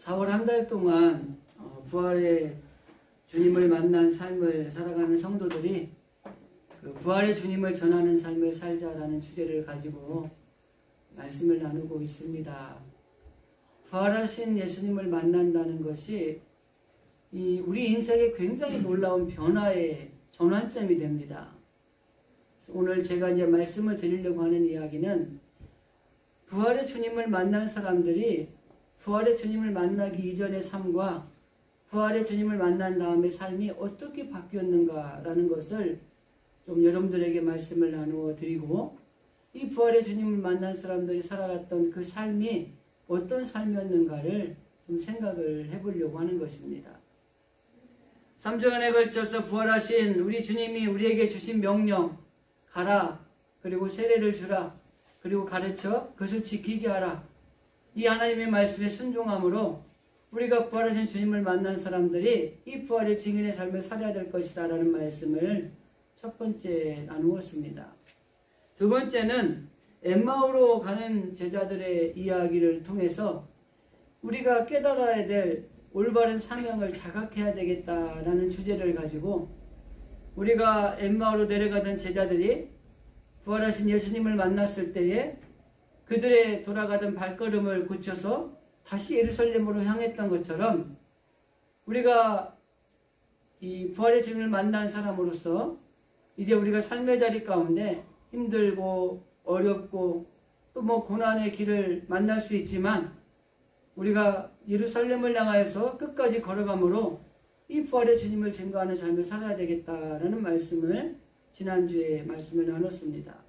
4월 한 달 동안 부활의 주님을 만난 삶을 살아가는 성도들이 그 부활의 주님을 전하는 삶을 살자라는 주제를 가지고 말씀을 나누고 있습니다. 부활하신 예수님을 만난다는 것이 우리 인생에 굉장히 놀라운 변화의 전환점이 됩니다. 오늘 제가 이제 말씀을 드리려고 하는 이야기는 부활의 주님을 만난 사람들이 부활의 주님을 만나기 이전의 삶과 부활의 주님을 만난 다음의 삶이 어떻게 바뀌었는가라는 것을 좀 여러분들에게 말씀을 나누어 드리고, 이 부활의 주님을 만난 사람들이 살아갔던 그 삶이 어떤 삶이었는가를 좀 생각을 해보려고 하는 것입니다. 3주간에 걸쳐서 부활하신 우리 주님이 우리에게 주신 명령, 가라, 그리고 세례를 주라, 그리고 가르쳐 그것을 지키게 하라. 이 하나님의 말씀에 순종함으로 우리가 부활하신 주님을 만난 사람들이 이 부활의 증인의 삶을 살아야 될 것이다 라는 말씀을 첫 번째 나누었습니다. 두 번째는 엠마오로 가는 제자들의 이야기를 통해서 우리가 깨달아야 될 올바른 사명을 자각해야 되겠다라는 주제를 가지고, 우리가 엠마오로 내려가던 제자들이 부활하신 예수님을 만났을 때에 그들의 돌아가던 발걸음을 고쳐서 다시 예루살렘으로 향했던 것처럼, 우리가 이 부활의 주님을 만난 사람으로서 이제 우리가 삶의 자리 가운데 힘들고 어렵고 또 고난의 길을 만날 수 있지만, 우리가 예루살렘을 향하여서 끝까지 걸어가므로 이 부활의 주님을 증거하는 삶을 살아야 되겠다라는 말씀을 지난주에 말씀을 나눴습니다.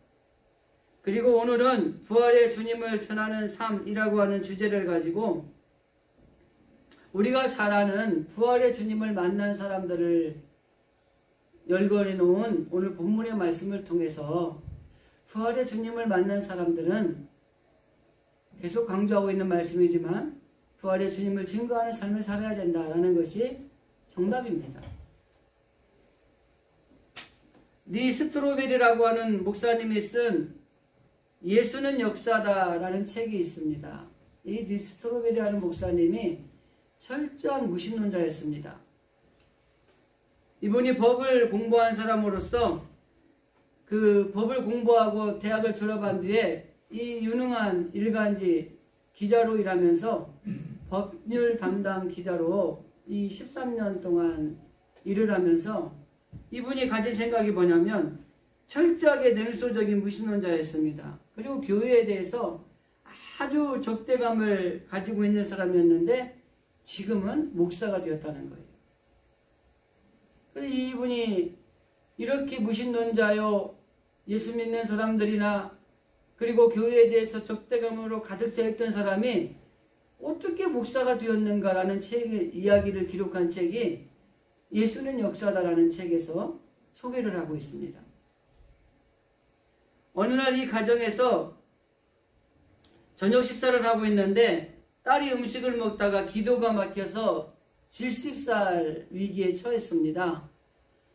그리고 오늘은 부활의 주님을 전하는 삶이라고 하는 주제를 가지고 우리가 잘 아는 부활의 주님을 만난 사람들을 열거해 놓은 오늘 본문의 말씀을 통해서 부활의 주님을 만난 사람들은 계속 강조하고 있는 말씀이지만 부활의 주님을 증거하는 삶을 살아야 된다라는 것이 정답입니다. 리 스트로벨이라고 하는 목사님이 쓴 예수는 역사다라는 책이 있습니다. 이 리 스트로벨이라는 목사님이 철저한 무신론자였습니다. 이분이 법을 공부한 사람으로서 그 법을 공부하고 대학을 졸업한 뒤에 이 유능한 일간지 기자로 일하면서 법률 담당 기자로 이 13년 동안 일을 하면서 이분이 가진 생각이 뭐냐면 철저하게 냉소적인 무신론자였습니다. 그리고 교회에 대해서 아주 적대감을 가지고 있는 사람이었는데 지금은 목사가 되었다는 거예요. 그래서 이분이 이렇게 무신론자요, 예수 믿는 사람들이나 그리고 교회에 대해서 적대감으로 가득 차 있던 사람이 어떻게 목사가 되었는가라는 책의 이야기를 기록한 책이 예수는 역사다라는 책에서 소개를 하고 있습니다. 어느 날 이 가정에서 저녁 식사를 하고 있는데 딸이 음식을 먹다가 기도가 막혀서 질식살 위기에 처했습니다.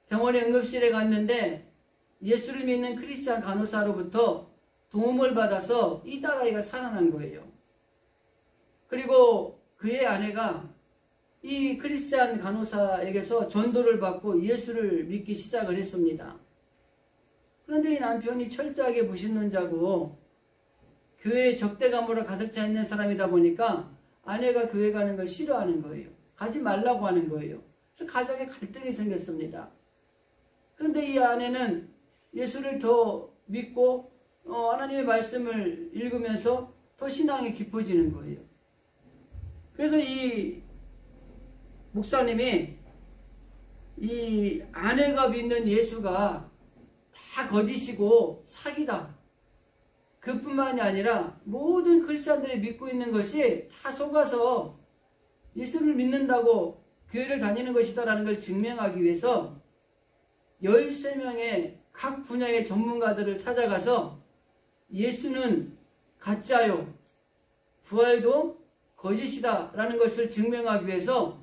병원의 응급실에 갔는데 예수를 믿는 크리스찬 간호사로부터 도움을 받아서 이 딸아이가 살아난 거예요. 그리고 그의 아내가 이 크리스찬 간호사에게서 전도를 받고 예수를 믿기 시작을 했습니다. 그런데 이 남편이 철저하게 무신론자고 교회에 적대감으로 가득 차 있는 사람이다 보니까 아내가 교회 가는 걸 싫어하는 거예요. 가지 말라고 하는 거예요. 그래서 가정에 갈등이 생겼습니다. 그런데 이 아내는 예수를 더 믿고 하나님의 말씀을 읽으면서 더 신앙이 깊어지는 거예요. 그래서 이 목사님이 이 아내가 믿는 예수가 다 거짓이고 사기다. 그뿐만이 아니라 모든 크리스찬들이 믿고 있는 것이 다 속아서 예수를 믿는다고 교회를 다니는 것이다라는 걸 증명하기 위해서 13명의 각 분야의 전문가들을 찾아가서 예수는 가짜요, 부활도 거짓이다 라는 것을 증명하기 위해서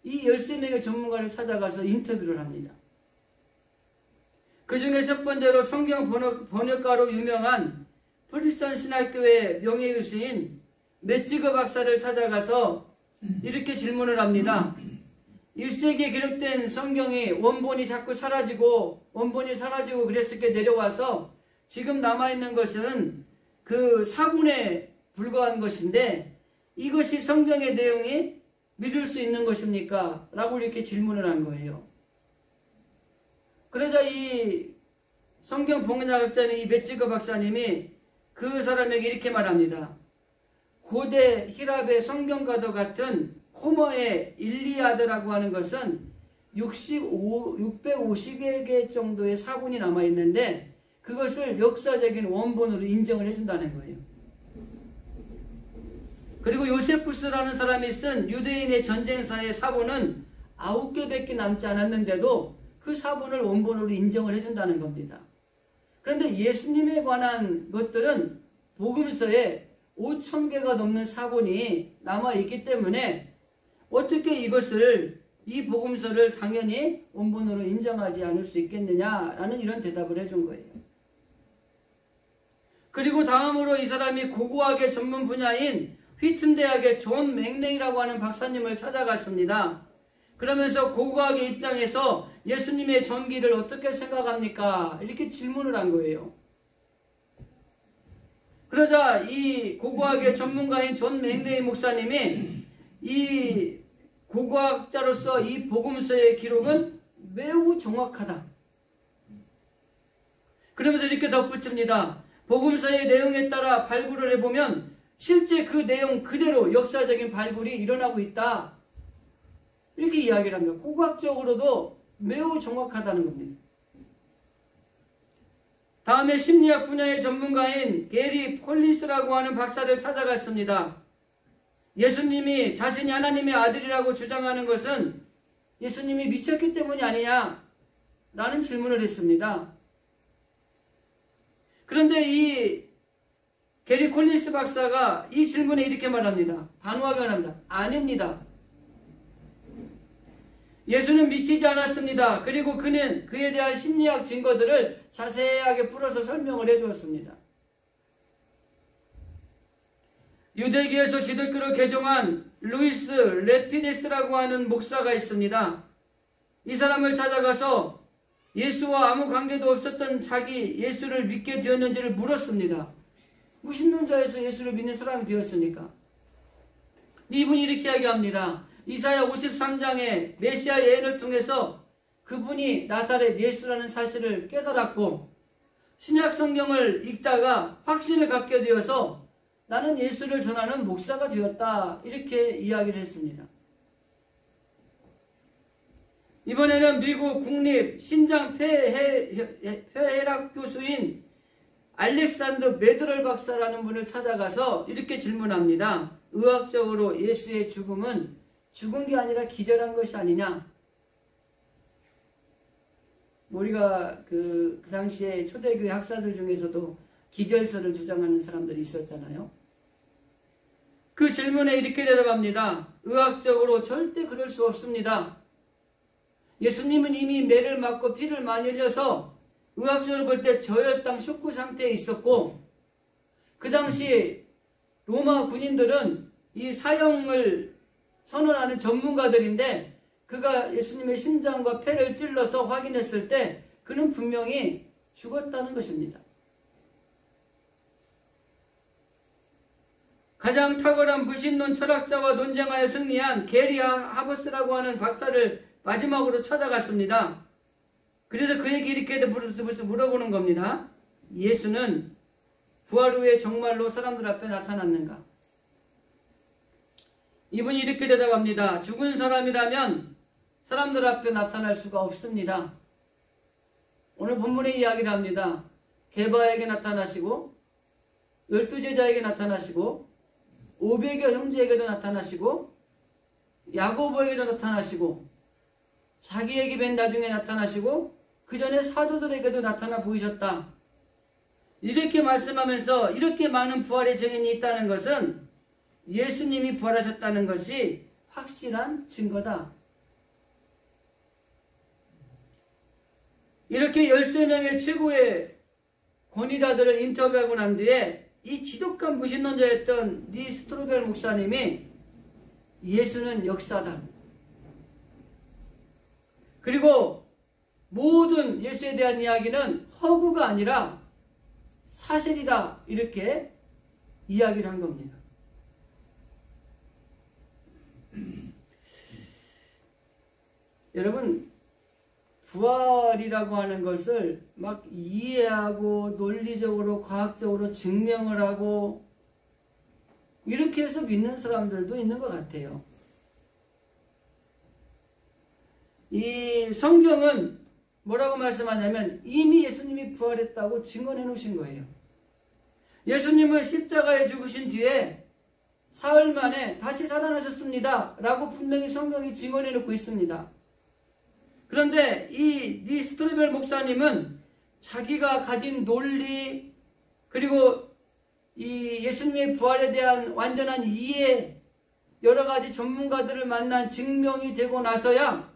이 13명의 전문가를 찾아가서 인터뷰를 합니다. 그 중에 첫 번째로 성경 번역가로 유명한 프리스턴 신학교의 명예교수인 매치거 박사를 찾아가서 이렇게 질문을 합니다. 1세기에 기록된 성경이 원본이 자꾸 사라지고 그랬을 때 내려와서 지금 남아있는 것은 그 4분에 불과한 것인데 이것이 성경의 내용이 믿을 수 있는 것입니까? 라고 이렇게 질문을 한 거예요. 그러자 이 성경 봉헌학자인 이 메츠거 박사님이 그 사람에게 이렇게 말합니다. 고대 히랍의 성경과도 같은 호머의 일리아드라고 하는 것은 650여 개 정도의 사본이 남아있는데 그것을 역사적인 원본으로 인정을 해준다는 거예요. 그리고 요세푸스라는 사람이 쓴 유대인의 전쟁사의 사본은 9개밖에 남지 않았는데도 그 사본을 원본으로 인정을 해준다는 겁니다. 그런데 예수님에 관한 것들은 복음서에 5,000개가 넘는 사본이 남아있기 때문에 어떻게 이 복음서를 당연히 원본으로 인정하지 않을 수 있겠느냐라는 이런 대답을 해준 거예요. 그리고 다음으로 이 사람이 고고학의 전문 분야인 휘튼 대학의 존 맥레이라고 하는 박사님을 찾아갔습니다. 그러면서 고고학의 입장에서 예수님의 전기를 어떻게 생각합니까? 이렇게 질문을 한 거예요. 그러자 이 고고학의 전문가인 존 맥레이 목사님이 이 고고학자로서 이 복음서의 기록은 매우 정확하다. 그러면서 이렇게 덧붙입니다. 복음서의 내용에 따라 발굴을 해보면 실제 그 내용 그대로 역사적인 발굴이 일어나고 있다. 이렇게 이야기를 합니다. 고고학적으로도 매우 정확하다는 겁니다. 다음에 심리학 분야의 전문가인 게리 폴리스라고 하는 박사를 찾아갔습니다. 예수님이 자신이 하나님의 아들이라고 주장하는 것은 예수님이 미쳤기 때문이 아니냐? 라는 질문을 했습니다. 그런데 이 게리 콜린스 박사가 이 질문에 이렇게 말합니다. 단호하게 말합니다. 아닙니다. 예수는 미치지 않았습니다. 그리고 그는 그에 대한 심리학 증거들을 자세하게 풀어서 설명을 해주었습니다. 유대교에서 기독교로 개종한 루이스 레피데스라고 하는 목사가 있습니다. 이 사람을 찾아가서 예수와 아무 관계도 없었던 자기 예수를 믿게 되었는지를 물었습니다. 무신론자에서 예수를 믿는 사람이 되었으니까. 이분이 이렇게 이야기합니다. 이사야 53장의 메시아 예언을 통해서 그분이 나사렛 예수라는 사실을 깨달았고 신약 성경을 읽다가 확신을 갖게 되어서 나는 예수를 전하는 목사가 되었다. 이렇게 이야기를 했습니다. 이번에는 미국 국립 신장 폐해학 교수인 알렉산더 메드럴 박사라는 분을 찾아가서 이렇게 질문합니다. 의학적으로 예수의 죽음은 죽은 게 아니라 기절한 것이 아니냐? 우리가 그 당시에 초대교회 학사들 중에서도 기절설을 주장하는 사람들이 있었잖아요. 그 질문에 이렇게 대답합니다. 의학적으로 절대 그럴 수 없습니다. 예수님은 이미 매를 맞고 피를 많이 흘려서 의학적으로 볼 때 저혈당 쇼크 상태에 있었고 그 당시 로마 군인들은 이 사형을 선언하는 전문가들인데 그가 예수님의 심장과 폐를 찔러서 확인했을 때 그는 분명히 죽었다는 것입니다. 가장 탁월한 무신론 철학자와 논쟁하여 승리한 게리 하버스라고 하는 박사를 마지막으로 찾아갔습니다. 그래서 그에게 이렇게 물어보는 겁니다. 예수는 부활 후에 정말로 사람들 앞에 나타났는가? 이분이 이렇게 대답합니다. 죽은 사람이라면 사람들 앞에 나타날 수가 없습니다. 오늘 본문의 이야기를 합니다. 게바에게 나타나시고 12제자에게 나타나시고 500여 형제에게도 나타나시고 야고보에게도 나타나시고 자기에게 맨 나중에 나타나시고 그 전에 사도들에게도 나타나 보이셨다. 이렇게 말씀하면서 이렇게 많은 부활의 증인이 있다는 것은 예수님이 부활하셨다는 것이 확실한 증거다. 이렇게 13명의 최고의 권위자들을 인터뷰하고 난 뒤에 이 지독한 무신론자였던 니 스트로벨 목사님이 예수는 역사다. 그리고 모든 예수에 대한 이야기는 허구가 아니라 사실이다. 이렇게 이야기를 한 겁니다. 여러분, 부활이라고 하는 것을 막 이해하고 논리적으로 과학적으로 증명을 하고 이렇게 해서 믿는 사람들도 있는 것 같아요. 이 성경은 뭐라고 말씀하냐면 이미 예수님이 부활했다고 증언해 놓으신 거예요. 예수님은 십자가에 죽으신 뒤에 사흘 만에 다시 살아나셨습니다 라고 분명히 성경이 증언해 놓고 있습니다. 그런데 이 스트로벨 목사님은 자기가 가진 논리 그리고 이 예수님의 부활에 대한 완전한 이해, 여러 가지 전문가들을 만난 증명이 되고 나서야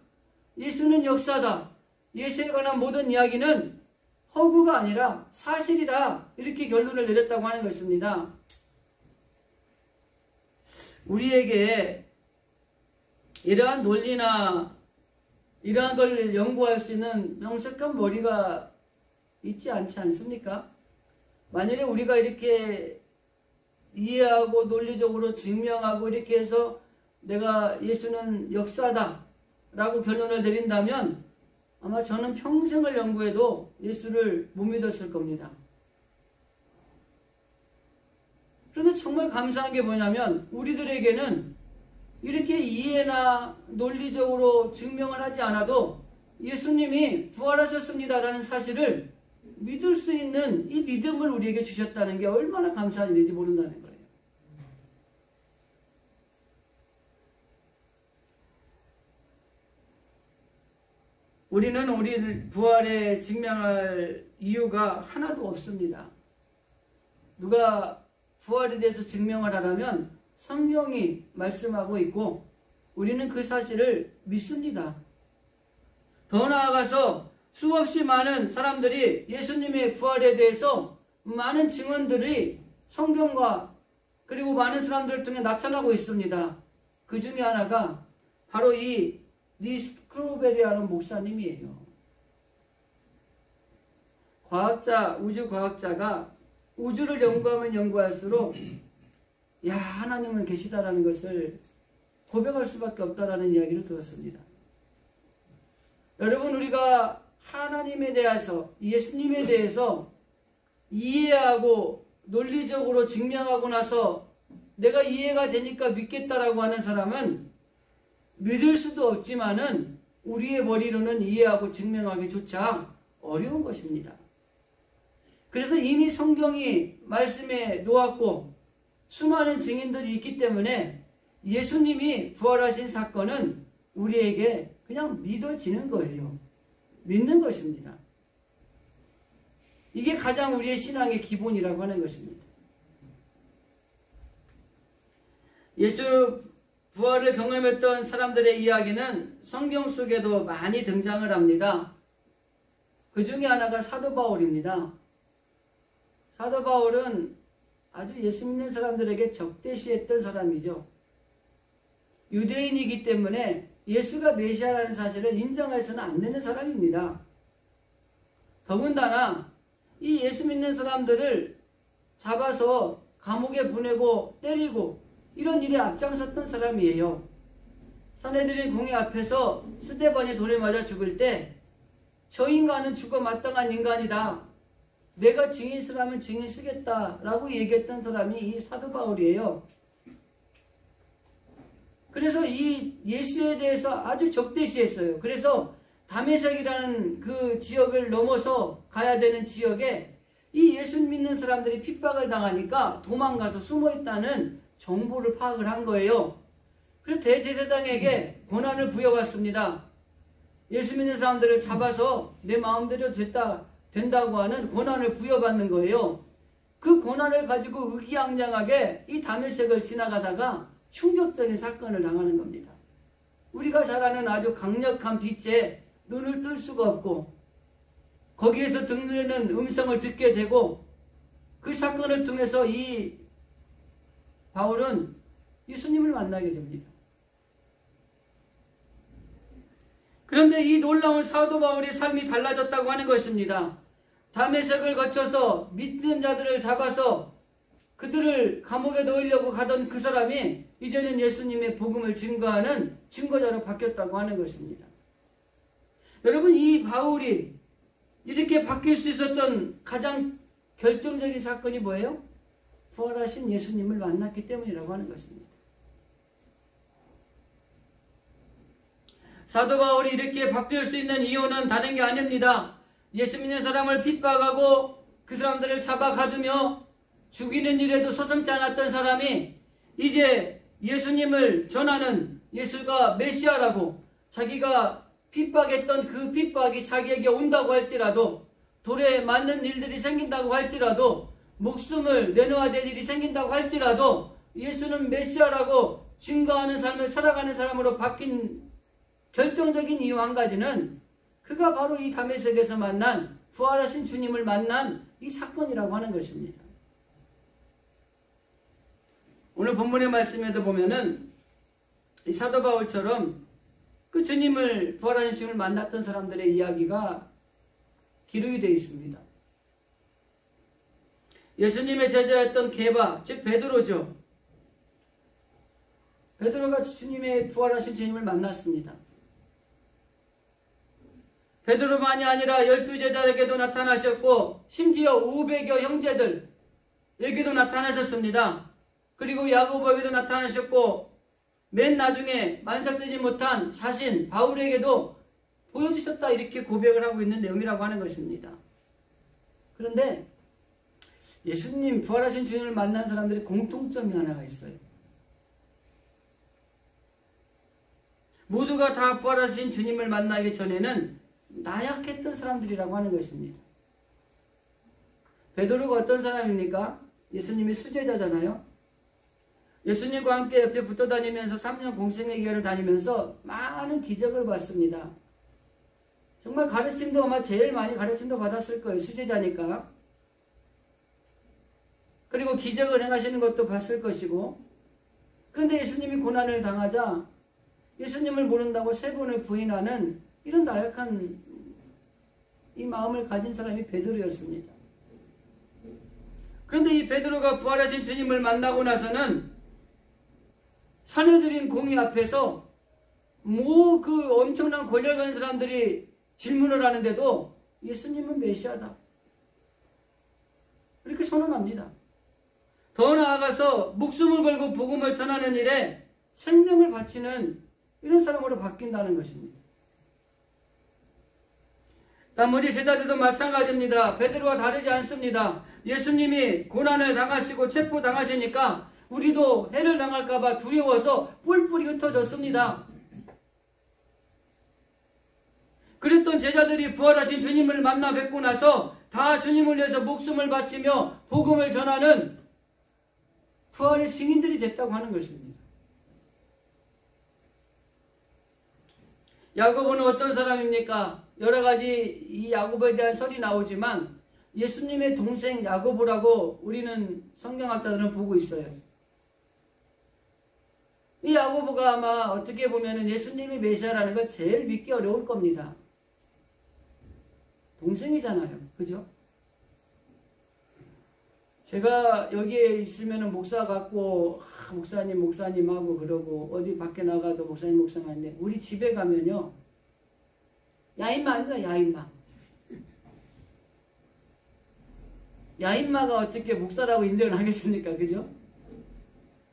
예수는 역사다, 예수에 관한 모든 이야기는 허구가 아니라 사실이다, 이렇게 결론을 내렸다고 하는 것입니다. 우리에게 이러한 논리나 이러한 걸 연구할 수 있는 명석한 머리가 있지 않지 않습니까? 만일에 우리가 이렇게 이해하고 논리적으로 증명하고 이렇게 해서 내가 예수는 역사다 라고 결론을 내린다면 아마 저는 평생을 연구해도 예수를 못 믿었을 겁니다. 그런데 정말 감사한 게 뭐냐면 우리들에게는 이렇게 이해나 논리적으로 증명을 하지 않아도 예수님이 부활하셨습니다라는 사실을 믿을 수 있는 이 믿음을 우리에게 주셨다는 게 얼마나 감사한 일인지 모른다는 거예요. 우리는 우리 부활에 증명할 이유가 하나도 없습니다. 누가 부활에 대해서 증명을 하라면 성경이 말씀하고 있고 우리는 그 사실을 믿습니다. 더 나아가서 수없이 많은 사람들이 예수님의 부활에 대해서 많은 증언들이 성경과 그리고 많은 사람들을 통해 나타나고 있습니다. 그 중에 하나가 바로 이 스크로벨이라는 목사님이에요. 우주과학자가 우주를 연구하면 연구할수록 하나님은 계시다라는 것을 고백할 수밖에 없다라는 이야기를 들었습니다. 여러분, 우리가 하나님에 대해서, 예수님에 대해서 이해하고 논리적으로 증명하고 나서 내가 이해가 되니까 믿겠다라고 하는 사람은 믿을 수도 없지만은 우리의 머리로는 이해하고 증명하기조차 어려운 것입니다. 그래서 이미 성경이 말씀해 놓았고 수많은 증인들이 있기 때문에 예수님이 부활하신 사건은 우리에게 그냥 믿어지는 거예요. 믿는 것입니다. 이게 가장 우리의 신앙의 기본이라고 하는 것입니다. 예수 부활을 경험했던 사람들의 이야기는 성경 속에도 많이 등장을 합니다. 그 중에 하나가 사도 바울입니다. 사도 바울은 아주 예수 믿는 사람들에게 적대시했던 사람이죠. 유대인이기 때문에 예수가 메시아라는 사실을 인정해서는 안 되는 사람입니다. 더군다나 이 예수 믿는 사람들을 잡아서 감옥에 보내고 때리고 이런 일에 앞장섰던 사람이에요. 산헤드린 공회 앞에서 스데반이 돌에 맞아 죽을 때 저 인간은 죽어 마땅한 인간이다, 내가 증인 쓰라면 증인 쓰겠다라고 얘기했던 사람이 이 사도 바울이에요. 그래서 이 예수에 대해서 아주 적대시했어요. 그래서 다메섹이라는 그 지역을 넘어서 가야 되는 지역에 이 예수 믿는 사람들이 핍박을 당하니까 도망가서 숨어있다는 정보를 파악을 한 거예요. 그래서 대제사장에게 권한을 부여받습니다. 예수 믿는 사람들을 잡아서 내 마음대로 된다고 하는 권한을 부여받는 거예요. 그 권한을 가지고 의기양양하게 이 다메섹을 지나가다가 충격적인 사건을 당하는 겁니다. 우리가 잘 아는 아주 강력한 빛에 눈을 뜰 수가 없고 거기에서 들리는 음성을 듣게 되고 그 사건을 통해서 이 바울은 예수님을 만나게 됩니다. 그런데 이 놀라운 사도 바울의 삶이 달라졌다고 하는 것입니다. 다메섹을 거쳐서 믿는 자들을 잡아서 그들을 감옥에 넣으려고 가던 그 사람이 이제는 예수님의 복음을 증거하는 증거자로 바뀌었다고 하는 것입니다. 여러분, 이 바울이 이렇게 바뀔 수 있었던 가장 결정적인 사건이 뭐예요? 부활하신 예수님을 만났기 때문이라고 하는 것입니다. 사도 바울이 이렇게 바뀔 수 있는 이유는 다른 게 아닙니다. 예수 믿는 사람을 핍박하고 그 사람들을 잡아 가두며 죽이는 일에도 서슴지 않았던 사람이 이제 예수님을 전하는, 예수가 메시아라고 자기가 핍박했던 그 핍박이 자기에게 온다고 할지라도, 돌에 맞는 일들이 생긴다고 할지라도, 목숨을 내놓아야 될 일이 생긴다고 할지라도 예수는 메시아라고 증거하는 삶을 살아가는 사람으로 바뀐 결정적인 이유 한 가지는 그가 바로 이 다메섹에서 만난, 부활하신 주님을 만난 이 사건이라고 하는 것입니다. 오늘 본문의 말씀에도 보면은 이 사도 바울처럼 그 주님을, 부활하신 주님을 만났던 사람들의 이야기가 기록이 되어 있습니다. 예수님의 제자였던 게바, 즉 베드로죠. 베드로가 주님의, 부활하신 주님을 만났습니다. 베드로만이 아니라 12제자에게도 나타나셨고 심지어 500여 형제들에게도 나타나셨습니다. 그리고 야고보에게도 나타나셨고 맨 나중에 만삭되지 못한 자신 바울에게도 보여주셨다, 이렇게 고백을 하고 있는 내용이라고 하는 것입니다. 그런데 예수님, 부활하신 주님을 만난 사람들의 공통점이 하나가 있어요. 모두가 다 부활하신 주님을 만나기 전에는 나약했던 사람들이라고 하는 것입니다. 베드로가 어떤 사람입니까? 예수님의 수제자잖아요. 예수님과 함께 옆에 붙어 다니면서 3년 공생의 기간을 다니면서 많은 기적을 봤습니다. 정말 가르침도 아마 제일 많이 가르침도 받았을 거예요. 수제자니까. 그리고 기적을 행하시는 것도 봤을 것이고, 그런데 예수님이 고난을 당하자 예수님을 모른다고 3번을 부인하는 이런 나약한 이 마음을 가진 사람이 베드로였습니다. 그런데 이 베드로가 부활하신 주님을 만나고 나서는 사내들인 공의 앞에서 그 엄청난 권력 가진 사람들이 질문을 하는데도 예수님은 메시아다, 이렇게 선언합니다. 더 나아가서 목숨을 걸고 복음을 전하는 일에 생명을 바치는 이런 사람으로 바뀐다는 것입니다. 나머지 제자들도 마찬가지입니다. 베드로와 다르지 않습니다. 예수님이 고난을 당하시고 체포당하시니까 우리도 해를 당할까봐 두려워서 뿔뿔이 흩어졌습니다. 그랬던 제자들이 부활하신 주님을 만나 뵙고 나서 다 주님을 위해서 목숨을 바치며 복음을 전하는 부활의 증인들이 됐다고 하는 것입니다. 야고보는 어떤 사람입니까? 여러 가지 이 야고보에 대한 설이 나오지만 예수님의 동생 야고보라고 우리는 성경학자들은 보고 있어요. 이 야고보가 아마 어떻게 보면 예수님이 메시아라는 걸 제일 믿기 어려울 겁니다. 동생이잖아요. 그죠? 제가 여기에 있으면 목사 같고 목사님 하고 그러고 어디 밖에 나가도 목사님 하는데 우리 집에 가면요, 야인마입니다. 야인마가 어떻게 목사라고 인정을 하겠습니까? 그죠?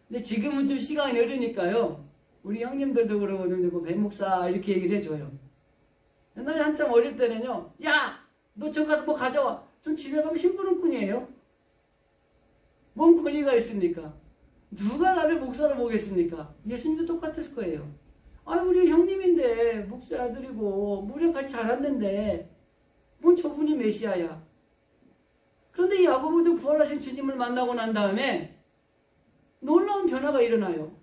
근데 지금은 좀 시간이 흐르니까요, 우리 형님들도 그러고 배 목사 이렇게 얘기를 해줘요. 옛날에 한참 어릴 때는요, 야! 너 저 가서 뭐 가져와. 전 집에 가면 심부름꾼이에요. 뭔 권리가 있습니까? 누가 나를 목사로 보겠습니까? 예수님도 똑같았을 거예요. 우리 형님인데 목사 아들이고 우리랑 같이 자랐는데 뭔 저분이 메시아야. 그런데 이 야고보도 부활하신 주님을 만나고 난 다음에 놀라운 변화가 일어나요.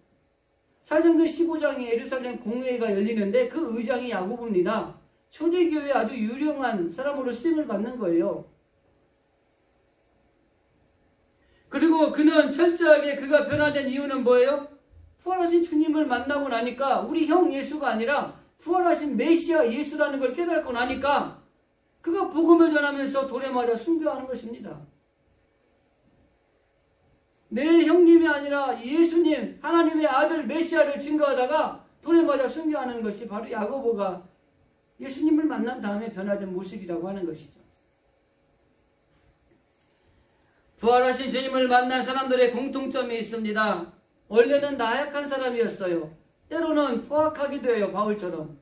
사도행전 15장에 예루살렘 공회가 열리는데 그 의장이 야고보입니다. 초대교회에 아주 유명한 사람으로 쓰임을 받는 거예요. 그리고 그는 철저하게 그가 변화된 이유는 뭐예요? 부활하신 주님을 만나고 나니까 우리 형 예수가 아니라 부활하신 메시아 예수라는 걸 깨닫고 나니까 그가 복음을 전하면서 돌에 맞아 순교하는 것입니다. 내 형님이 아니라 예수님, 하나님의 아들 메시아를 증거하다가 돌에 맞아 순교하는 것이 바로 야고보가 예수님을 만난 다음에 변화된 모습이라고 하는 것이죠. 부활하신 주님을 만난 사람들의 공통점이 있습니다. 원래는 나약한 사람이었어요. 때로는 포악하기도 해요. 바울처럼.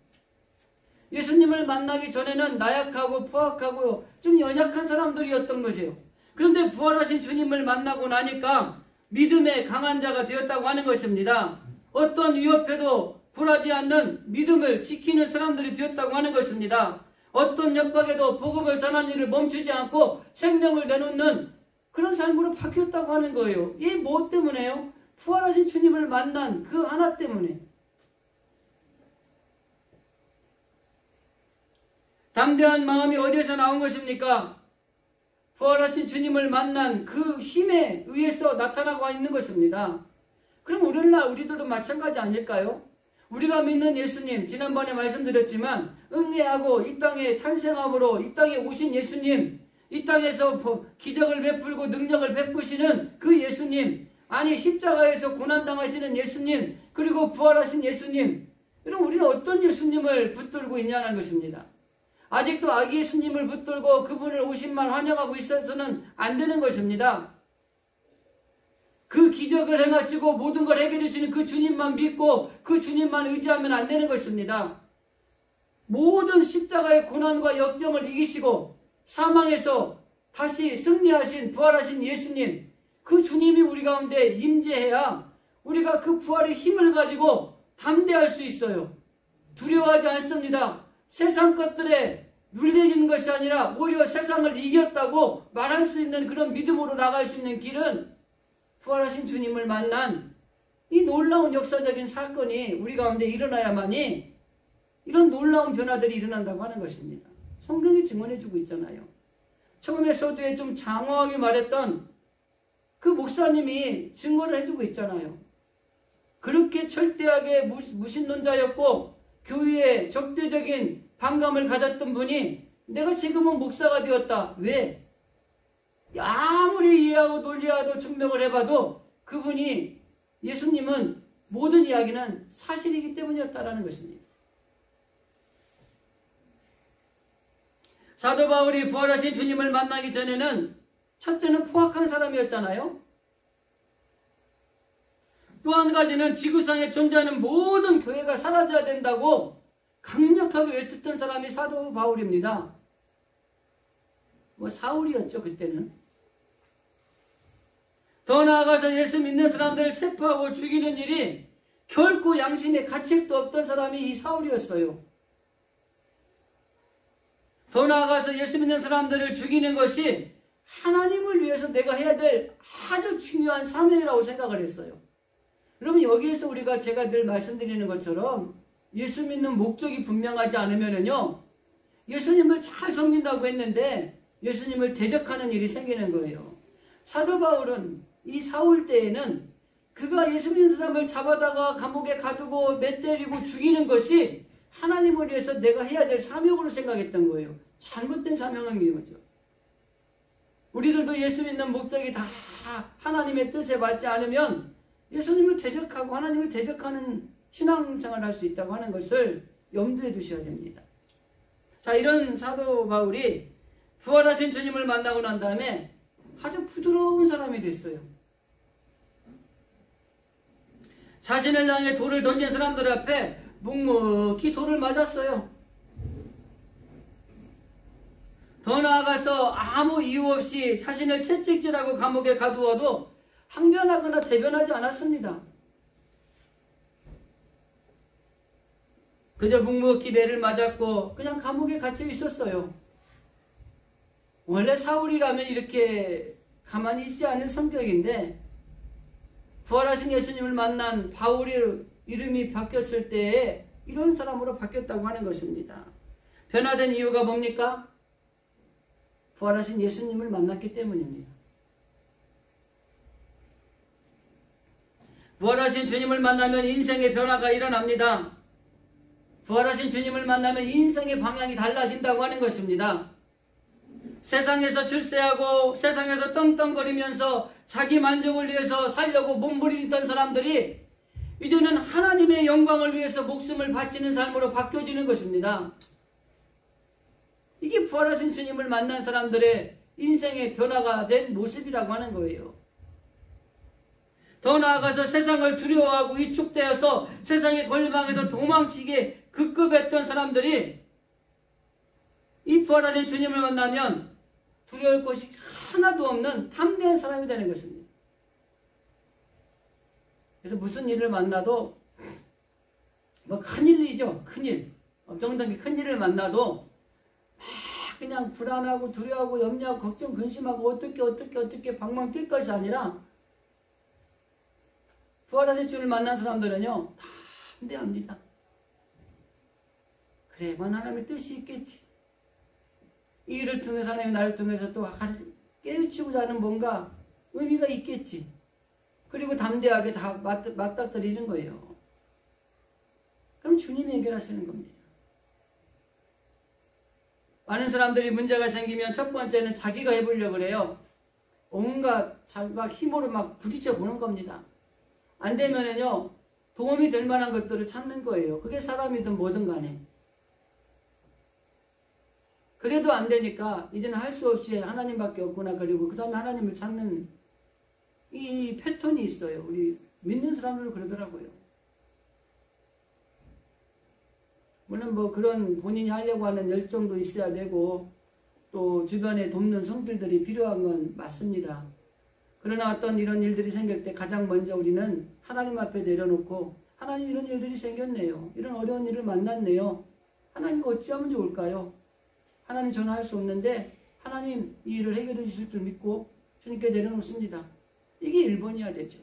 예수님을 만나기 전에는 나약하고 포악하고 좀 연약한 사람들이었던 것이에요. 그런데 부활하신 주님을 만나고 나니까 믿음의 강한 자가 되었다고 하는 것입니다. 어떤 위협에도 굴하지 않는 믿음을 지키는 사람들이 되었다고 하는 것입니다. 어떤 협박에도 복음을 전하는 일을 멈추지 않고 생명을 내놓는 그런 삶으로 바뀌었다고 하는 거예요. 이 뭐 때문에요? 부활하신 주님을 만난 그 하나 때문에. 담대한 마음이 어디에서 나온 것입니까? 부활하신 주님을 만난 그 힘에 의해서 나타나고 있는 것입니다. 그럼 오늘날 우리들도 마찬가지 아닐까요? 우리가 믿는 예수님, 지난번에 말씀드렸지만 응애하고 이 땅에 탄생함으로 이 땅에 오신 예수님, 이 땅에서 기적을 베풀고 능력을 베푸시는 그 예수님, 아니 십자가에서 고난당하시는 예수님, 그리고 부활하신 예수님, 그럼 우리는 어떤 예수님을 붙들고 있냐는 것입니다. 아직도 아기 예수님을 붙들고 그분을 오심만 환영하고 있어서는 안 되는 것입니다. 그 기적을 행하시고 모든 걸 해결해 주시는 그 주님만 믿고 그 주님만 의지하면 안 되는 것입니다. 모든 십자가의 고난과 역경을 이기시고 사망에서 다시 승리하신 부활하신 예수님, 그 주님이 우리 가운데 임재해야 우리가 그 부활의 힘을 가지고 담대할 수 있어요. 두려워하지 않습니다. 세상 것들에 눌려지는 것이 아니라 오히려 세상을 이겼다고 말할 수 있는 그런 믿음으로 나갈 수 있는 길은 부활하신 주님을 만난 이 놀라운 역사적인 사건이 우리 가운데 일어나야만이 이런 놀라운 변화들이 일어난다고 하는 것입니다. 성경이 증언해주고 있잖아요. 처음에 서두에 좀 장황하게 말했던 그 목사님이 증거를 해주고 있잖아요. 그렇게 철대하게 무신론자였고 교회에 적대적인 반감을 가졌던 분이 내가 지금은 목사가 되었다. 왜? 아무리 이해하고 논리하고 증명을 해봐도 그분이 예수님은 모든 이야기는 사실이기 때문이었다라는 것입니다. 사도 바울이 부활하신 주님을 만나기 전에는 첫째는 포악한 사람이었잖아요. 또 한 가지는 지구상에 존재하는 모든 교회가 사라져야 된다고 강력하게 외쳤던 사람이 사도 바울입니다. 사울이었죠, 그때는. 더 나아가서 예수 믿는 사람들을 체포하고 죽이는 일이 결코 양심에 가책도 없던 사람이 이 사울이었어요. 더 나아가서 예수 믿는 사람들을 죽이는 것이 하나님을 위해서 내가 해야 될 아주 중요한 사명이라고 생각을 했어요. 여러분, 여기에서 우리가 제가 늘 말씀드리는 것처럼 예수 믿는 목적이 분명하지 않으면요, 예수님을 잘 섬긴다고 했는데 예수님을 대적하는 일이 생기는 거예요. 사도 바울은 이 사울 때에는 그가 예수 믿는 사람을 잡아다가 감옥에 가두고 매 때리고 죽이는 것이 하나님을 위해서 내가 해야 될 사명으로 생각했던 거예요. 잘못된 사명인 거죠. 우리들도 예수 믿는 목적이 다 하나님의 뜻에 맞지 않으면 예수님을 대적하고 하나님을 대적하는 신앙생활을 할 수 있다고 하는 것을 염두에 두셔야 됩니다. 자, 이런 사도 바울이 부활하신 주님을 만나고 난 다음에 아주 부드러운 사람이 됐어요. 자신을 향해 돌을 던진 사람들 앞에 묵묵히 돌을 맞았어요. 더 나아가서 아무 이유 없이 자신을 채찍질하고 감옥에 가두어도 항변하거나 대변하지 않았습니다. 그저 묵묵히 매를 맞았고 그냥 감옥에 갇혀 있었어요. 원래 사울이라면 이렇게 가만히 있지 않을 성격인데 부활하신 예수님을 만난 바울의 이름이 바뀌었을 때에 이런 사람으로 바뀌었다고 하는 것입니다. 변화된 이유가 뭡니까? 부활하신 예수님을 만났기 때문입니다. 부활하신 주님을 만나면 인생의 변화가 일어납니다. 부활하신 주님을 만나면 인생의 방향이 달라진다고 하는 것입니다. 세상에서 출세하고 세상에서 떵떵거리면서 자기 만족을 위해서 살려고 몸부림던 사람들이 이제는 하나님의 영광을 위해서 목숨을 바치는 삶으로 바뀌어지는 것입니다. 이게 부활하신 주님을 만난 사람들의 인생의 변화가 된 모습이라고 하는 거예요. 더 나아가서 세상을 두려워하고 위축되어서 세상의 권리망에서 도망치게 급급했던 사람들이 이 부활하신 주님을 만나면 두려울 것이 하나도 없는 담대한 사람이 되는 것입니다. 그래서 무슨 일을 만나도 뭐 큰일이죠. 큰일. 엄청나게 큰일을 만나도 막 그냥 불안하고 두려워하고 염려하고 걱정 근심하고 어떻게 방망 뛸 것이 아니라 부활하신 주를 만난 사람들은요 담대합니다. 그래, 하나님의 뜻이 있겠지. 이 일을 통해서 하나님이 나를 통해서 또 깨우치고자 하는 뭔가 의미가 있겠지. 그리고 담대하게 다 맞닥뜨리는 거예요. 그럼 주님이 해결하시는 겁니다. 많은 사람들이 문제가 생기면 첫 번째는 자기가 해보려고 그래요. 온갖 막 힘으로 막 부딪혀 보는 겁니다. 안 되면은요 도움이 될 만한 것들을 찾는 거예요. 그게 사람이든 뭐든 간에. 그래도 안 되니까 이제는 할 수 없이 하나님밖에 없구나. 그리고 그 다음에 하나님을 찾는 이 패턴이 있어요. 우리 믿는 사람들도 그러더라고요. 물론 뭐 그런 본인이 하려고 하는 열정도 있어야 되고 또 주변에 돕는 성질들이 필요한 건 맞습니다. 그러나 어떤 이런 일들이 생길 때 가장 먼저 우리는 하나님 앞에 내려놓고 하나님 이런 일들이 생겼네요. 이런 어려운 일을 만났네요. 하나님 어찌하면 좋을까요? 하나님 저는 할 수 없는데 하나님 이 일을 해결해 주실 줄 믿고 주님께 내려놓습니다. 이게 1번이어야 되죠.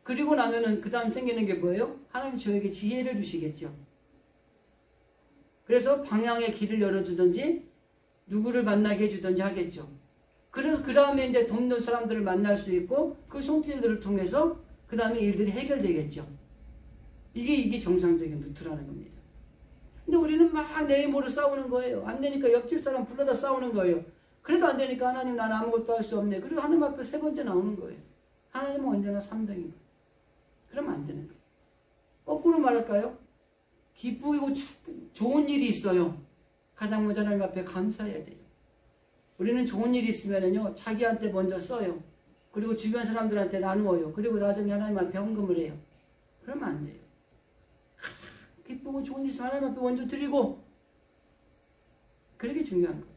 그리고 나면은 그 다음 생기는 게 뭐예요? 하나님 저에게 지혜를 주시겠죠. 그래서 방향의 길을 열어주든지 누구를 만나게 해주든지 하겠죠. 그래서 그 다음에 이제 돕는 사람들을 만날 수 있고 그 손길들을 통해서 그 다음에 일들이 해결되겠죠. 이게 정상적인 루트라는 겁니다. 근데 우리는 막 내 힘으로 싸우는 거예요. 안 되니까 옆집 사람 불러다 싸우는 거예요. 그래도 안 되니까 하나님 나는 아무것도 할 수 없네. 그리고 하나님 앞에 3번째 나오는 거예요. 하나님은 언제나 3등인 거예요. 그러면 안 되는 거예요. 거꾸로 말할까요? 기쁘고 좋은 일이 있어요. 가장 먼저 하나님 앞에 감사해야 돼요. 우리는 좋은 일이 있으면은요 자기한테 먼저 써요. 그리고 주변 사람들한테 나누어요. 그리고 나중에 하나님한테 헌금을 해요. 그러면 안 돼요. 기쁘고 좋은 일 있으면 하나님 앞에 먼저 드리고 그렇게 중요한 거예요.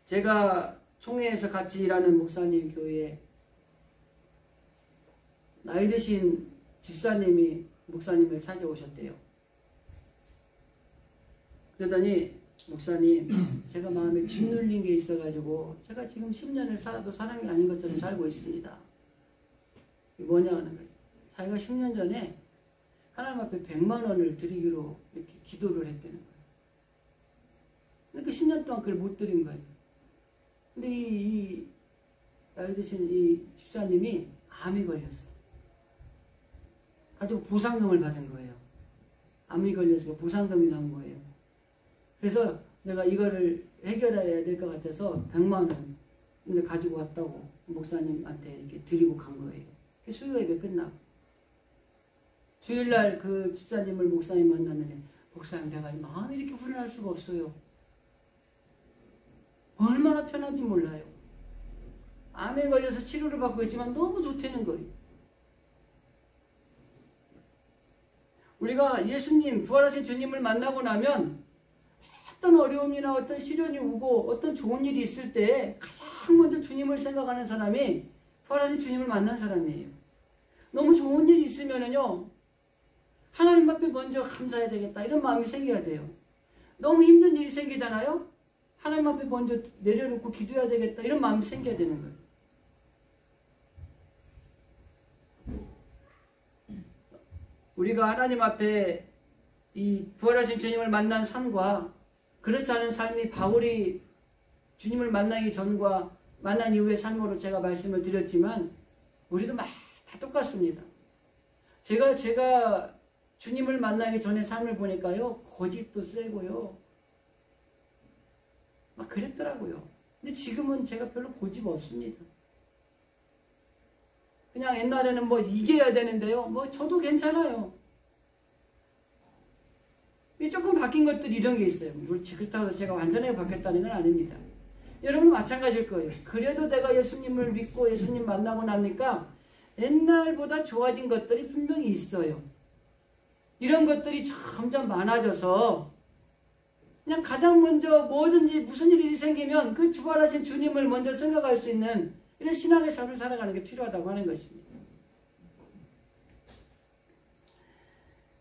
제가 총회에서 같이 일하는 목사님 교회에 나이 드신 집사님이 목사님을 찾아오셨대요. 그러더니 목사님 제가 마음에 짓눌린 게 있어가지고 제가 지금 10년을 살아도 사람이 아닌 것처럼 살고 있습니다. 뭐냐 하는 거예요. 자기가 10년 전에 하나님 앞에 100만 원을 드리기로 이렇게 기도를 했다는 거예요. 그러니까 10년 동안 그걸 못 드린 거예요. 근데 이 나이 드신 이 집사님이 암이 걸렸어. 가지고 보상금을 받은 거예요. 암이 걸려서 보상금이 나온 거예요. 그래서 내가 이거를 해결해야 될 것 같아서 100만 원을 가지고 왔다고 목사님한테 이렇게 드리고 간 거예요. 수요 예배 끝나고. 주일날 그 집사님을 목사님 만났는데 목사님 내가 마음이 이렇게 불안할 수가 없어요. 얼마나 편한지 몰라요. 암에 걸려서 치료를 받고 있지만 너무 좋다는 거예요. 우리가 예수님 부활하신 주님을 만나고 나면 어떤 어려움이나 어떤 시련이 오고 어떤 좋은 일이 있을 때 가장 먼저 주님을 생각하는 사람이 부활하신 주님을 만난 사람이에요. 너무 좋은 일이 있으면은요 하나님 앞에 먼저 감사해야 되겠다 이런 마음이 생겨야 돼요. 너무 힘든 일이 생기잖아요. 하나님 앞에 먼저 내려놓고 기도해야 되겠다 이런 마음이 생겨야 되는 거예요. 우리가 하나님 앞에 이 부활하신 주님을 만난 삶과 그렇지 않은 삶이 바울이 주님을 만나기 전과 만난 이후의 삶으로 제가 말씀을 드렸지만 우리도 다 똑같습니다. 제가 주님을 만나기 전에 삶을 보니까요, 고집도 세고요. 막 그랬더라고요. 근데 지금은 제가 별로 고집 없습니다. 그냥 옛날에는 뭐 이겨야 되는데요. 뭐 저도 괜찮아요. 조금 바뀐 것들이 이런 게 있어요. 그렇다고 해서 제가 완전하게 바뀌었다는 건 아닙니다. 여러분 마찬가지일 거예요. 그래도 내가 예수님을 믿고 예수님 만나고 나니까 옛날보다 좋아진 것들이 분명히 있어요. 이런 것들이 점점 많아져서 그냥 가장 먼저 뭐든지 무슨 일이 생기면 그 부활하신 주님을 먼저 생각할 수 있는 이런 신앙의 삶을 살아가는 게 필요하다고 하는 것입니다.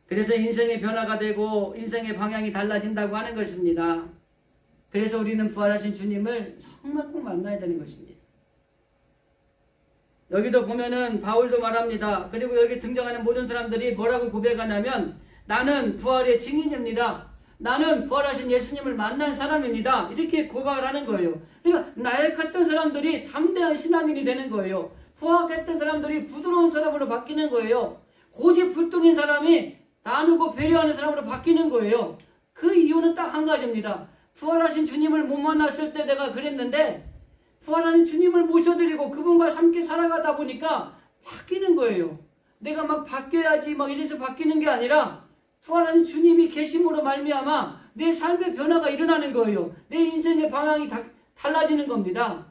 그래서 인생의 변화가 되고 인생의 방향이 달라진다고 하는 것입니다. 그래서 우리는 부활하신 주님을 정말 꼭 만나야 되는 것입니다. 여기도 보면은 바울도 말합니다. 그리고 여기 등장하는 모든 사람들이 뭐라고 고백하냐면 나는 부활의 증인입니다. 나는 부활하신 예수님을 만난 사람입니다. 이렇게 고백하는 거예요. 그러니까 나약했던 사람들이 담대한 신앙인이 되는 거예요. 포악했던 사람들이 부드러운 사람으로 바뀌는 거예요. 고집불통인 사람이 나누고 배려하는 사람으로 바뀌는 거예요. 그 이유는 딱 한 가지입니다. 부활하신 주님을 못 만났을 때 내가 그랬는데 부활하신 주님을 모셔드리고 그분과 함께 살아가다 보니까 바뀌는 거예요. 내가 막 바뀌어야지 막 이래서 바뀌는 게 아니라 부활하신 주님이 계심으로 말미암아 내 삶의 변화가 일어나는 거예요. 내 인생의 방향이 달라지는 겁니다.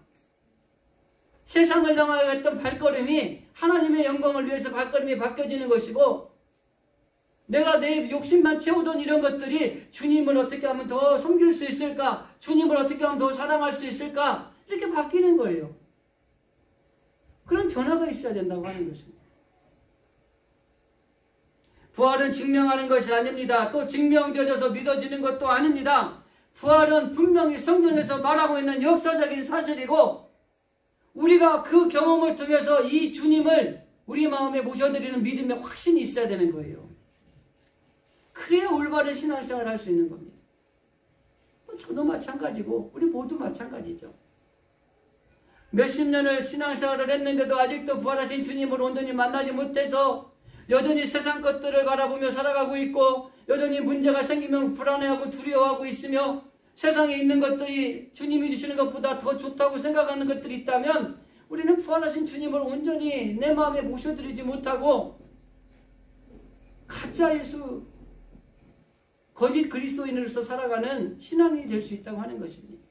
세상을 향하여 했던 발걸음이 하나님의 영광을 위해서 발걸음이 바뀌어지는 것이고 내가 내 욕심만 채우던 이런 것들이 주님을 어떻게 하면 더 섬길 수 있을까? 주님을 어떻게 하면 더 사랑할 수 있을까? 이렇게 바뀌는 거예요. 그런 변화가 있어야 된다고 하는 것입니다. 부활은 증명하는 것이 아닙니다. 또 증명되어져서 믿어지는 것도 아닙니다. 부활은 분명히 성경에서 말하고 있는 역사적인 사실이고 우리가 그 경험을 통해서 이 주님을 우리 마음에 모셔드리는 믿음의 확신이 있어야 되는 거예요. 그래야 올바른 신앙생활을 할 수 있는 겁니다. 저도 마찬가지고 우리 모두 마찬가지죠. 몇십 년을 신앙생활을 했는데도 아직도 부활하신 주님을 온전히 만나지 못해서 여전히 세상 것들을 바라보며 살아가고 있고 여전히 문제가 생기면 불안해하고 두려워하고 있으며 세상에 있는 것들이 주님이 주시는 것보다 더 좋다고 생각하는 것들이 있다면 우리는 부활하신 주님을 온전히 내 마음에 모셔드리지 못하고 가짜 예수 거짓 그리스도인으로서 살아가는 신앙이 될 수 있다고 하는 것입니다.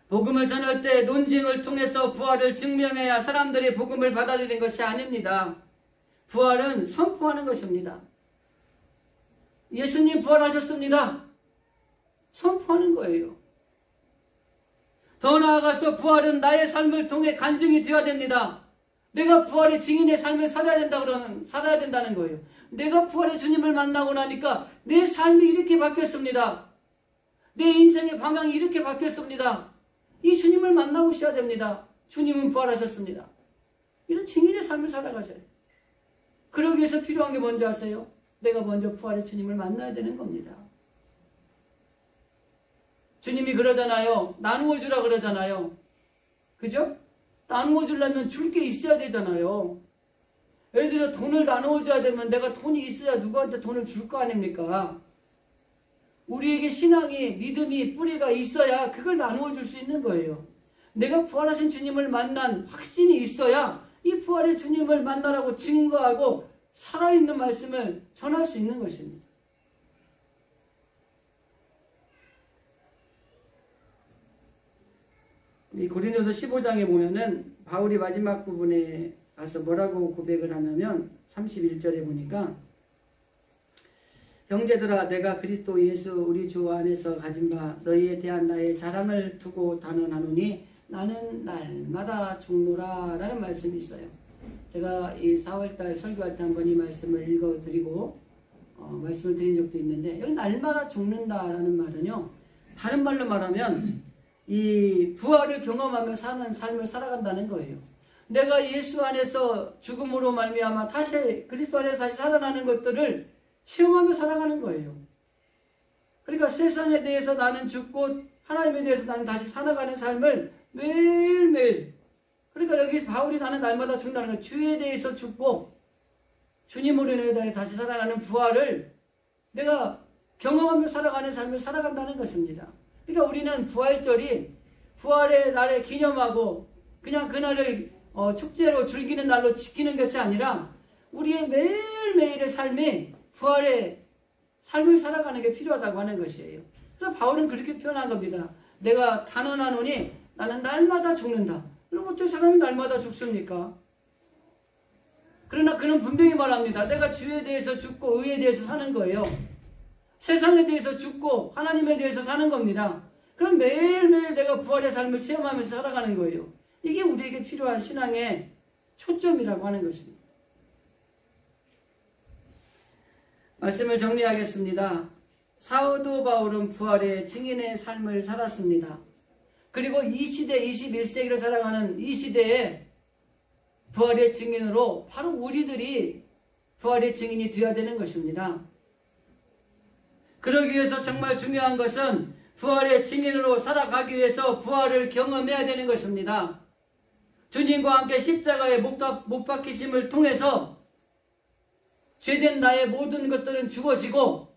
복음을 전할 때 논쟁을 통해서 부활을 증명해야 사람들이 복음을 받아들이는 것이 아닙니다. 부활은 선포하는 것입니다. 예수님 부활하셨습니다. 선포하는 거예요. 더 나아가서 부활은 나의 삶을 통해 간증이 되어야 됩니다. 내가 부활의 증인의 삶을 살아야 된다는 거예요. 내가 부활의 주님을 만나고 나니까 내 삶이 이렇게 바뀌었습니다. 내 인생의 방향이 이렇게 바뀌었습니다. 이 주님을 만나보셔야 됩니다. 주님은 부활하셨습니다. 이런 증인의 삶을 살아가셔야 돼요. 그러기 위해서 필요한 게 뭔지 아세요? 내가 먼저 부활의 주님을 만나야 되는 겁니다. 주님이 그러잖아요. 나누어 주라 그러잖아요. 그죠? 나누어 주려면 줄 게 있어야 되잖아요. 예를 들어 돈을 나누어 줘야 되면 내가 돈이 있어야 누구한테 돈을 줄 거 아닙니까? 우리에게 신앙이, 믿음이, 뿌리가 있어야 그걸 나누어 줄 수 있는 거예요. 내가 부활하신 주님을 만난 확신이 있어야 이 부활의 주님을 만나라고 증거하고 살아있는 말씀을 전할 수 있는 것입니다. 이 고린도서 15장에 보면은 바울이 마지막 부분에 가서 뭐라고 고백을 하냐면 31절에 보니까 형제들아 내가 그리스도 예수 우리 주 안에서 가진 바 너희에 대한 나의 자랑을 두고 단언하노니 나는 날마다 죽노라 라는 말씀이 있어요. 제가 이 4월달 설교할 때 한번 이 말씀을 읽어드리고 말씀을 드린 적도 있는데 여기 날마다 죽는다라는 말은요 다른 말로 말하면 이 부활을 경험하며 사는 삶을 살아간다는 거예요. 내가 예수 안에서 죽음으로 말미암아 다시 그리스도 안에서 다시 살아나는 것들을 체험하며 살아가는 거예요. 그러니까 세상에 대해서 나는 죽고 하나님에 대해서 나는 다시 살아가는 삶을 매일매일 그러니까 여기 바울이 나는 날마다 죽는다는 건 주에 대해서 죽고 주님으로 인해 다시 살아나는 부활을 내가 경험하며 살아가는 삶을 살아간다는 것입니다. 그러니까 우리는 부활절이 부활의 날에 기념하고 그냥 그날을 축제로 즐기는 날로 지키는 것이 아니라 우리의 매일매일의 삶이 부활의 삶을 살아가는 게 필요하다고 하는 것이에요. 그래서 바울은 그렇게 표현한 겁니다. 내가 단언하노니 나는 날마다 죽는다. 그럼 어떻게 사람이 날마다 죽습니까? 그러나 그는 분명히 말합니다. 내가 주에 대해서 죽고 의에 대해서 사는 거예요. 세상에 대해서 죽고 하나님에 대해서 사는 겁니다. 그럼 매일매일 내가 부활의 삶을 체험하면서 살아가는 거예요. 이게 우리에게 필요한 신앙의 초점이라고 하는 것입니다. 말씀을 정리하겠습니다. 사도 바울은 부활의 증인의 삶을 살았습니다. 그리고 이 시대 21세기를 살아가는 이 시대에 부활의 증인으로 바로 우리들이 부활의 증인이 되어야 되는 것입니다. 그러기 위해서 정말 중요한 것은 부활의 증인으로 살아가기 위해서 부활을 경험해야 되는 것입니다. 주님과 함께 십자가에 못 박히심을 통해서 죄된 나의 모든 것들은 죽어지고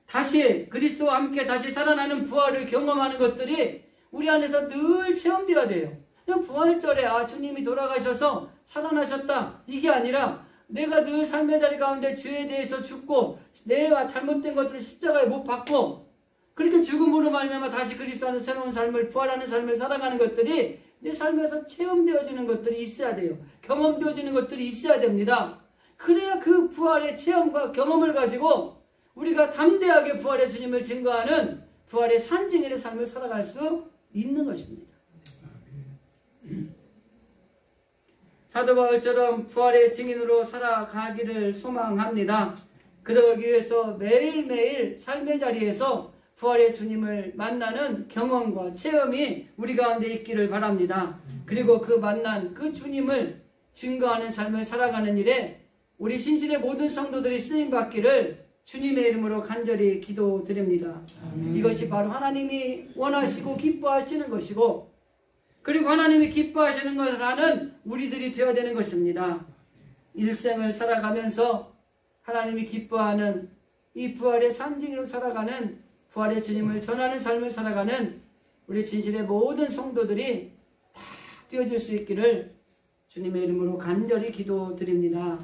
다시 그리스도와 함께 다시 살아나는 부활을 경험하는 것들이 우리 안에서 늘 체험되어야 돼요. 그냥 부활절에 주님이 돌아가셔서 살아나셨다 이게 아니라 내가 늘 삶의 자리 가운데 죄에 대해서 죽고 내가 잘못된 것들을 십자가에 못 박고 그렇게 죽음으로 말미암아 다시 그리스도 안에서 새로운 삶을 부활하는 삶을 살아가는 것들이 내 삶에서 체험되어지는 것들이 있어야 돼요. 경험되어지는 것들이 있어야 됩니다. 그래야 그 부활의 체험과 경험을 가지고 우리가 담대하게 부활의 주님을 증거하는 부활의 산증인의 삶을 살아갈 수 있는 것입니다. 사도 바울처럼 부활의 증인으로 살아가기를 소망합니다. 그러기 위해서 매일매일 삶의 자리에서 부활의 주님을 만나는 경험과 체험이 우리 가운데 있기를 바랍니다. 그리고 그 만난 그 주님을 증거하는 삶을 살아가는 일에 우리 신실의 모든 성도들이 쓰임받기를 주님의 이름으로 간절히 기도드립니다. 이것이 바로 하나님이 원하시고 기뻐하시는 것이고 그리고 하나님이 기뻐하시는 것을 하는 우리들이 되어야 되는 것입니다. 일생을 살아가면서 하나님이 기뻐하는 이 부활의 상징으로 살아가는 부활의 주님을 전하는 삶을 살아가는 우리 진실의 모든 성도들이 다 되어질 수 있기를 주님의 이름으로 간절히 기도드립니다.